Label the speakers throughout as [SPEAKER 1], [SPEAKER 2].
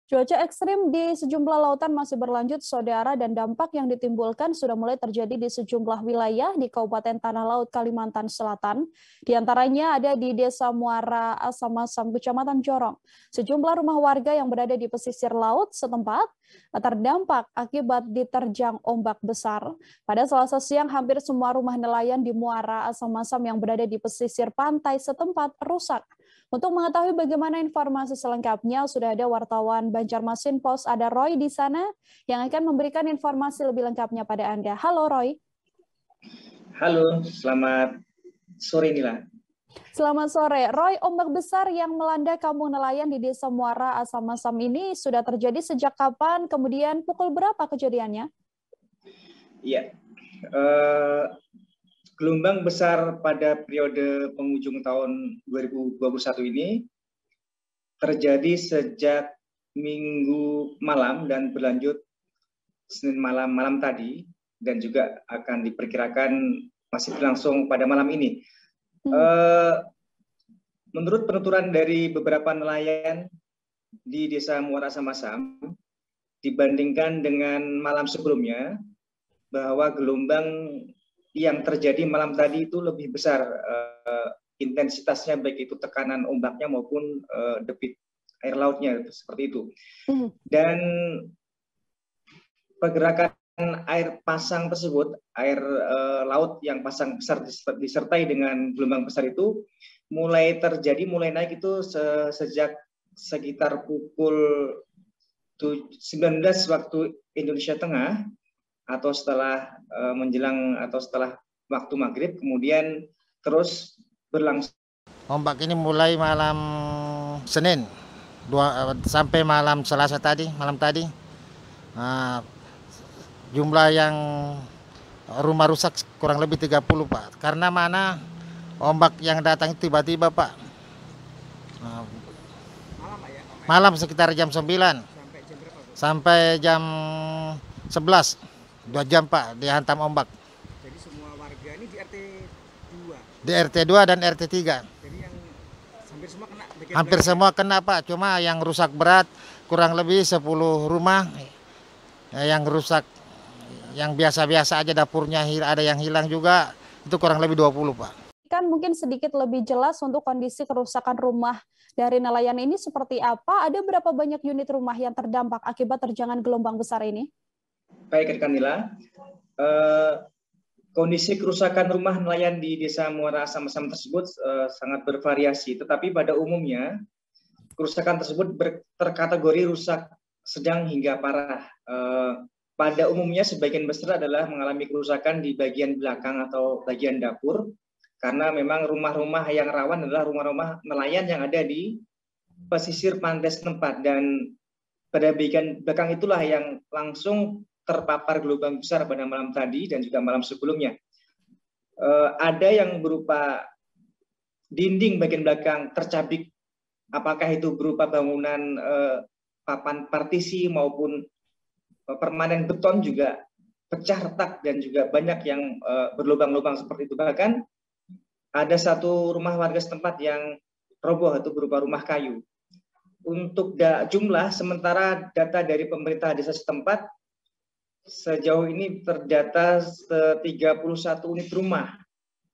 [SPEAKER 1] Cuaca ekstrim di sejumlah lautan masih berlanjut, saudara, dan dampak yang ditimbulkan sudah mulai terjadi di sejumlah wilayah di Kabupaten Tanah Laut, Kalimantan Selatan. Di antaranya ada di Desa Muara Asamasam, Kecamatan Jorong. Sejumlah rumah warga yang berada di pesisir laut setempat terdampak akibat diterjang ombak besar. Pada Selasa siang, hampir semua rumah nelayan di Muara Asamasam yang berada di pesisir pantai setempat rusak. Untuk mengetahui bagaimana informasi selengkapnya, sudah ada wartawan Banjarmasin Post, ada Roy di sana yang akan memberikan informasi lebih lengkapnya pada Anda. Halo Roy.
[SPEAKER 2] Halo, selamat sore Nila.
[SPEAKER 1] Selamat sore. Roy, ombak besar yang melanda kampung nelayan di Desa Muara Asamasam ini sudah terjadi sejak kapan? Kemudian pukul berapa kejadiannya?
[SPEAKER 2] Iya, gelombang besar pada periode penghujung tahun 2021 ini terjadi sejak Minggu malam dan berlanjut Senin malam tadi, dan juga akan diperkirakan masih berlangsung pada malam ini. Menurut penuturan dari beberapa nelayan di Desa Muara Asamasam, dibandingkan dengan malam sebelumnya, bahwa gelombang yang terjadi malam tadi itu lebih besar intensitasnya, baik itu tekanan ombaknya maupun debit air lautnya, seperti itu. Dan pergerakan air pasang tersebut, air laut yang pasang besar disertai dengan gelombang besar itu mulai naik itu sejak sekitar pukul 19 waktu Indonesia Tengah, atau setelah menjelang atau setelah waktu maghrib, kemudian terus berlangsung.
[SPEAKER 3] Ombak ini mulai malam Senin sampai malam Selasa malam tadi. Jumlah yang rumah rusak kurang lebih 30, Pak. Karena mana ombak yang datang tiba-tiba, Pak. Malam sekitar jam 9 sampai jam 11. 2 jam, Pak, dihantam ombak.
[SPEAKER 4] Jadi semua warga ini di RT 2?
[SPEAKER 3] Di RT 2 dan RT 3.
[SPEAKER 4] Jadi yang hampir semua kena?
[SPEAKER 3] Hampir semua kena, Pak. Cuma yang rusak berat kurang lebih 10 rumah. Yang rusak, yang biasa-biasa aja dapurnya ada yang hilang juga, itu kurang lebih 20, Pak.
[SPEAKER 1] Kan mungkin sedikit lebih jelas untuk kondisi kerusakan rumah dari nelayan ini seperti apa? Ada berapa banyak unit rumah yang terdampak akibat terjangan gelombang besar ini?
[SPEAKER 2] Baik, rekan Nila. Kondisi kerusakan rumah nelayan di Desa Muara Asamasam tersebut sangat bervariasi, tetapi pada umumnya kerusakan tersebut terkategori rusak sedang hingga parah. Pada umumnya sebagian besar adalah mengalami kerusakan di bagian belakang atau bagian dapur, karena memang rumah-rumah yang rawan adalah rumah-rumah nelayan yang ada di pesisir pantai setempat, dan pada bagian belakang itulah yang langsung terpapar gelombang besar pada malam tadi dan juga malam sebelumnya. Ada yang berupa dinding bagian belakang tercabik, apakah itu berupa bangunan papan partisi maupun permanen beton juga pecah retak, dan juga banyak yang berlubang-lubang seperti itu. Bahkan ada satu rumah warga setempat yang roboh, itu berupa rumah kayu. Untuk jumlah sementara data dari pemerintah desa setempat, sejauh ini terdata 31 unit rumah.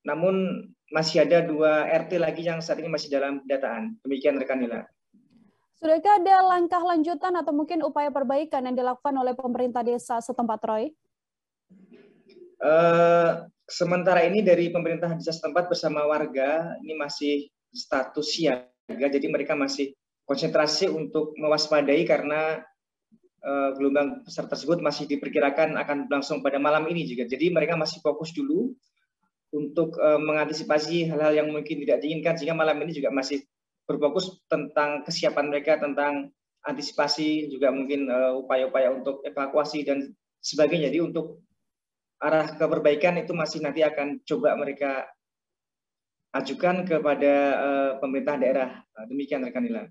[SPEAKER 2] Namun masih ada 2 RT lagi yang saat ini masih dalam pendataan. Demikian rekan Nila.
[SPEAKER 1] Sudahkah ada langkah lanjutan atau mungkin upaya perbaikan yang dilakukan oleh pemerintah desa setempat, Roy?
[SPEAKER 2] Sementara ini dari pemerintah desa setempat bersama warga ini masih status siaga, jadi mereka masih konsentrasi untuk mewaspadai karena gelombang besar tersebut masih diperkirakan akan berlangsung pada malam ini juga. Jadi mereka masih fokus dulu untuk mengantisipasi hal-hal yang mungkin tidak diinginkan, sehingga malam ini juga masih berfokus tentang kesiapan mereka, tentang antisipasi, juga mungkin upaya-upaya untuk evakuasi dan sebagainya. Jadi untuk arah keperbaikan itu masih nanti akan coba mereka ajukan kepada pemerintah daerah. Demikian rekan Ila.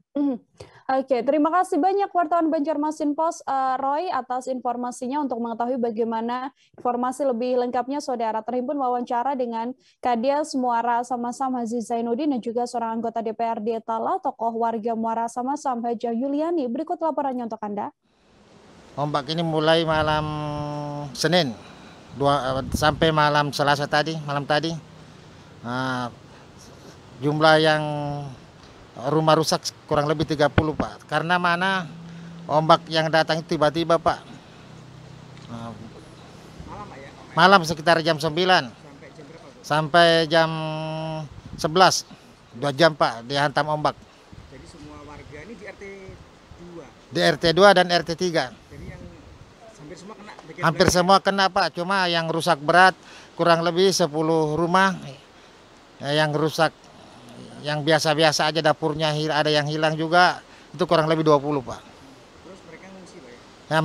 [SPEAKER 1] Oke, terima kasih banyak wartawan Banjarmasin Pos Roy atas informasinya. Untuk mengetahui bagaimana informasi lebih lengkapnya, saudara terhimpun wawancara dengan Kades Muara Samasam Haji Zainuddin dan juga seorang anggota DPRD Tala, tokoh warga Muara Samasam Haja Yuliani. Berikut laporannya untuk Anda.
[SPEAKER 3] Ombak ini mulai malam Senin sampai malam Selasa tadi, malam tadi. Jumlah yang rumah rusak kurang lebih 30, Pak. Karena mana ombak yang datang tiba-tiba, Pak.
[SPEAKER 4] Malam, Pak, ya?
[SPEAKER 3] Malam sekitar jam 9
[SPEAKER 4] Sampai jam berapa, Bu?
[SPEAKER 3] sampai jam 11. 2 jam, Pak, dihantam ombak.
[SPEAKER 4] Jadi semua warga ini di RT 2.
[SPEAKER 3] Di RT 2 dan RT 3.
[SPEAKER 4] Jadi yang hampir semua kena bagian
[SPEAKER 3] Hampir
[SPEAKER 4] belakang.
[SPEAKER 3] semua kena, Pak. Cuma yang rusak berat kurang lebih 10 rumah. Yang rusak yang biasa-biasa aja, dapurnya ada yang hilang juga, itu kurang lebih 20, Pak.
[SPEAKER 4] Terus mereka ngungsi, Pak, ya?
[SPEAKER 3] Ya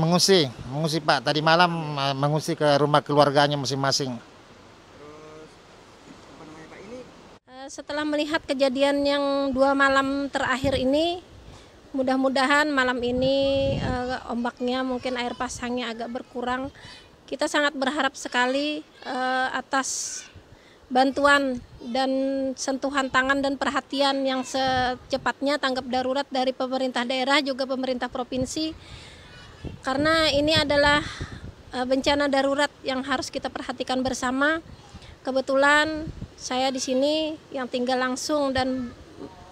[SPEAKER 3] mengungsi, Pak. Tadi malam mengungsi ke rumah keluarganya masing-masing.
[SPEAKER 4] Terus apa namanya, Pak, ini
[SPEAKER 5] Setelah melihat kejadian yang 2 malam terakhir ini, mudah-mudahan malam ini ombaknya mungkin air pasangnya agak berkurang. Kita sangat berharap sekali atas bantuan dan sentuhan tangan dan perhatian yang secepatnya tanggap darurat dari pemerintah daerah juga pemerintah provinsi, karena ini adalah bencana darurat yang harus kita perhatikan bersama. Kebetulan saya di sini yang tinggal langsung dan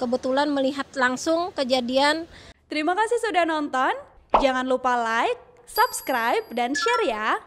[SPEAKER 5] kebetulan melihat langsung kejadian.
[SPEAKER 1] Terima kasih sudah nonton. Jangan lupa like, subscribe, dan share ya.